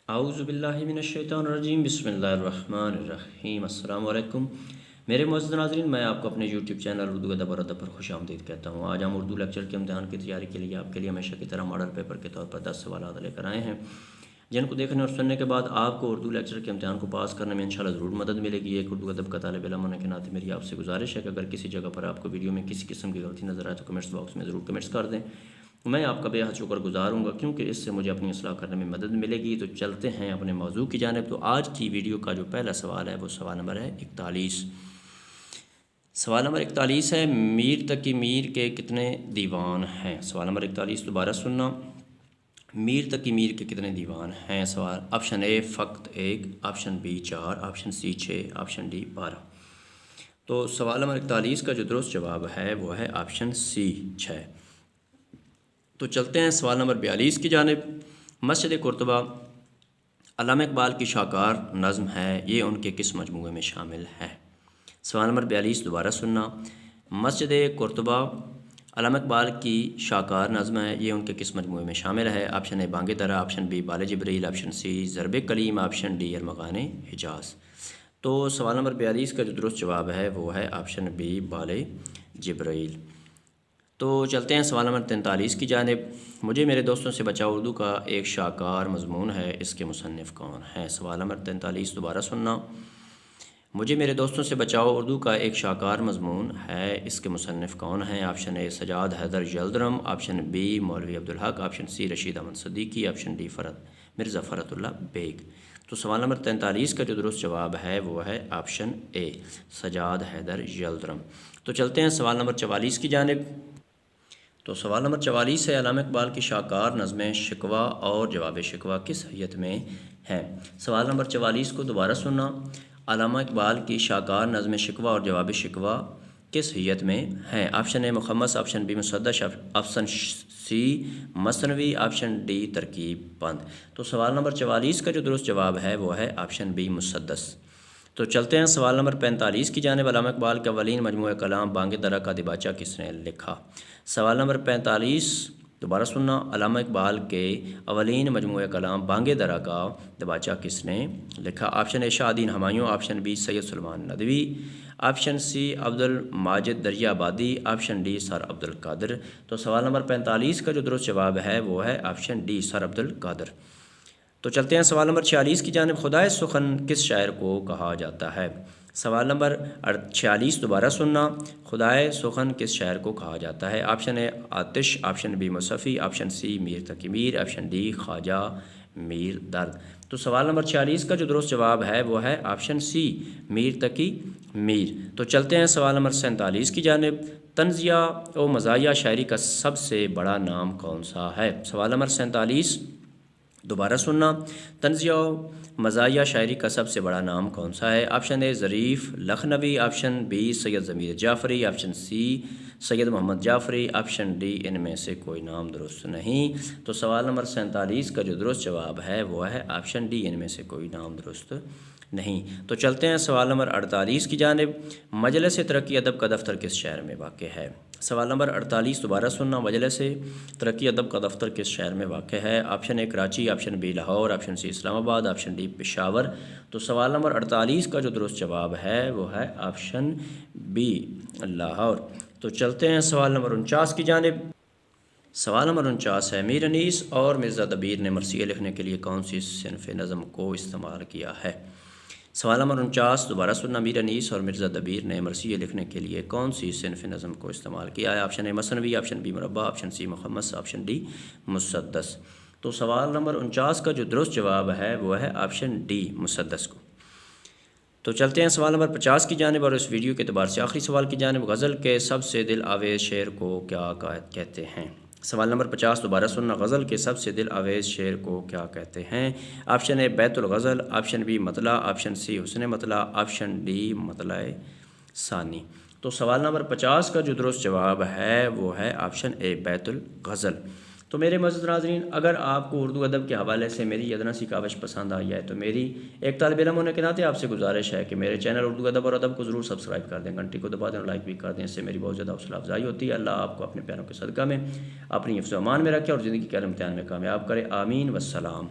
اعوذ باللہ من الشیطان الرجیم، بسم اللہ الرحمن الرحیم۔ السلام علیکم میرے معزز ناظرین، میں آپ کو اپنے یوٹیوب چینل اردو ادب اور ادب پر خوش آمدید کہتا ہوں۔ آج ہم اردو لیکچر کے امتحان کی تیاری کے لیے آپ کے لیے ہمیشہ کی طرح ماڈل پیپر کے طور پر 10 سوالات لے کر آئے ہیں، جن کو دیکھنے اور سننے کے بعد آپ کو اردو لیکچر کے امتحان کو پاس کرنے میں انشاءاللہ ضرور مدد ملے گی۔ ایک اردو ادب کا طالب علم ہونے کے ناطے میری آپ سے گزارش ہے کہ اگر کسی جگہ پر آپ کو ویڈیو میں کسی قسم کی غلطی نظر آئے تو کمنٹس باکس میں ضرور کمنٹس کر دیں، میں آپ کا بے حد شکر گزار ہوں گا، کیونکہ اس سے مجھے اپنی اصلاح کرنے میں مدد ملے گی۔ تو چلتے ہیں اپنے موضوع کی جانب۔ تو آج کی ویڈیو کا جو پہلا سوال ہے وہ سوال نمبر ہے 41۔ سوال نمبر 41 ہے، میر تقی میر کے کتنے دیوان ہیں؟ سوال نمبر 41 دوبارہ سننا، میر تقی میر کے کتنے دیوان ہیں؟ سوال آپشن اے فقط 1، option B 4، option C 6، option D 12۔ تو سوال نمبر 41 کا جو درست جواب ہے وہ ہے آپشن سی 6۔ تو چلتے ہیں سوال نمبر 42 کی جانب۔ مسجد قرطبہ علامہ اقبال کی شاہکار نظم ہے، یہ ان کے کس مجموعے میں شامل ہے؟ سوال نمبر 42 دوبارہ سننا، مسجد قرطبہ علامہ اقبال کی شاہکار نظم ہے، یہ ان کے کس مجموعے میں شامل ہے؟ آپشن اے بانگ درا، آپشن بی بال جبریل، آپشن سی ضرب کلیم، آپشن ڈی ارمغان حجاز۔ تو سوال نمبر 42 کا جو درست جواب ہے وہ ہے آپشن بی بال جبریل۔ تو چلتے ہیں سوال نمبر 43 کی جانب۔ مجھے میرے دوستوں سے بچاؤ اردو کا ایک شاہکار مضمون ہے، اس کے مصنف کون ہیں؟ سوال نمبر 43 دوبارہ سننا، مجھے میرے دوستوں سے بچاؤ اردو کا ایک شاہکار مضمون ہے، اس کے مصنف کون ہیں؟ Option A Sajjad Haider Yildirim, option B Maulvi Abdul Haq, option C Rashid Ahmed Siddiqui, option D Mirza Farhatullah Baig. تو سوال نمبر 43 کا جو درست جواب ہے وہ ہے option A Sajjad Haider Yildirim. تو چلتے ہیں سوال نمبر 44 کی جانب۔ تو سوال نمبر 44 ہے، علامہ اقبال کی شاہکار نظمیں شکوہ اور جواب شکوہ کس حیت میں ہیں؟ سوال نمبر 44 کو دوبارہ سننا، علامہ اقبال کی شاہکار نظم شکوہ اور جواب شکوہ کس حیت میں ہیں؟ آپشن اے مخمس، آپشن بی مسدش، آپشن سی مثنوی، آپشن ڈی ترکیب بند۔ تو سوال نمبر 44 کا جو درست جواب ہے وہ ہے آپشن بی مسدس۔ تو چلتے ہیں سوال نمبر 45 کی جانب۔ علامہ اقبال کے اولین مجموعہ کلام بانگ درا کا دیباچہ کس نے لکھا؟ سوال نمبر 45 دوبارہ سننا، علامہ اقبال کے اولین مجموعہ کلام بانگ درا کا دیباچہ کس نے لکھا؟ آپشن اے شاہ دین Humayun, option B Syed Sulaiman Nadvi, option C Abdul Majid دریا آبادی، آپشن ڈی سر عبد القادر۔ تو سوال نمبر 45 کا جو درست جواب ہے وہ ہے آپشن ڈی سر عبد القادر۔ تو چلتے ہیں سوال نمبر 46 کی جانب۔ خدائے سخن کس شاعر کو کہا جاتا ہے؟ سوال نمبر 46 دوبارہ سننا، خدائے سخن کس شاعر کو کہا جاتا ہے؟ آپشن اے آتش، option B مصفی، option C Mir Taqi Mir, option D Khwaja Mir درد۔ تو سوال نمبر 46 کا جو درست جواب ہے وہ ہے آپشن سی میر تقی میر۔ تو چلتے ہیں سوال نمبر 47 کی جانب۔ طنزیہ و مزاحیہ شاعری کا سب سے بڑا نام کون سا ہے؟ سوال نمبر 47 دوبارہ سننا، طنزیہ و مزاحیہ شاعری کا سب سے بڑا نام کون سا ہے؟ آپشن اے ظریف لکھنوی، آپشن بی سید ضمیر جعفری، آپشن سی سید محمد جعفری، آپشن ڈی ان میں سے کوئی نام درست نہیں۔ تو سوال نمبر 47 کا جو درست جواب ہے وہ ہے آپشن ڈی ان میں سے کوئی نام درست نہیں۔ تو چلتے ہیں سوال نمبر 48 کی جانب۔ مجلس ترقی ادب کا دفتر کس شہر میں واقع ہے؟ سوال نمبر 48 دوبارہ سننا، مجلس ترقی ادب کا دفتر کس شہر میں واقع ہے؟ Option A Karachi, option B Lahore, option C Islamabad, option D Peshawar. تو سوال نمبر 48 کا جو درست جواب ہے وہ ہے آپشن بی لاہور۔ تو چلتے ہیں سوال نمبر 49 کی جانب۔ سوال نمبر 49 ہے، میر انیس اور مرزا دبیر نے مرثیہ لکھنے کے لیے کون سی صنف نظم کو استعمال کیا ہے؟ سوال نمبر 49 دوبارہ سننا، میر انیس اور مرزا دبیر نے مرثیہ لکھنے کے لیے کون سی صنف نظم کو استعمال کیا ہے؟ آپشن اے مثنوی، آپشن بی مربع، آپشن سی مخمس، آپشن ڈی مسدس۔ تو سوال نمبر 49 کا جو درست جواب ہے وہ ہے آپشن ڈی مسدس کو۔ تو چلتے ہیں سوال نمبر 50 کی جانب، اور اس ویڈیو کے اعتبار سے آخری سوال کی جانب۔ غزل کے سب سے دل آویز شعر کو کیا کہتے ہیں؟ سوال نمبر 50 دوبارہ سننا، غزل کے سب سے دل آویز شعر کو کیا کہتے ہیں؟ آپشن اے بیت الغزل، آپشن بی مطلع، آپشن سی حسن مطلع، آپشن ڈی مطلع ثانی۔ تو سوال نمبر 50 کا جو درست جواب ہے وہ ہے آپشن اے بیت الغزل۔ تو میرے معزز ناظرین، اگر آپ کو اردو ادب کے حوالے سے میری ادنا سی کاوش پسند آئی ہے تو میری ایک طالب علم ہونے کے ناطے آپ سے گزارش ہے کہ میرے چینل اردو ادب اور ادب کو ضرور سبسکرائب کر دیں، گھنٹی کو دبا دیں اور لائک بھی کر دیں، اس سے میری بہت زیادہ حوصلہ افزائی ہوتی ہے۔ اللہ آپ کو اپنے پیاروں کے صدقہ میں اپنی حفظ و امان میں رکھے اور زندگی کے ہر امتحان میں کامیاب کرے، آمین والسلام۔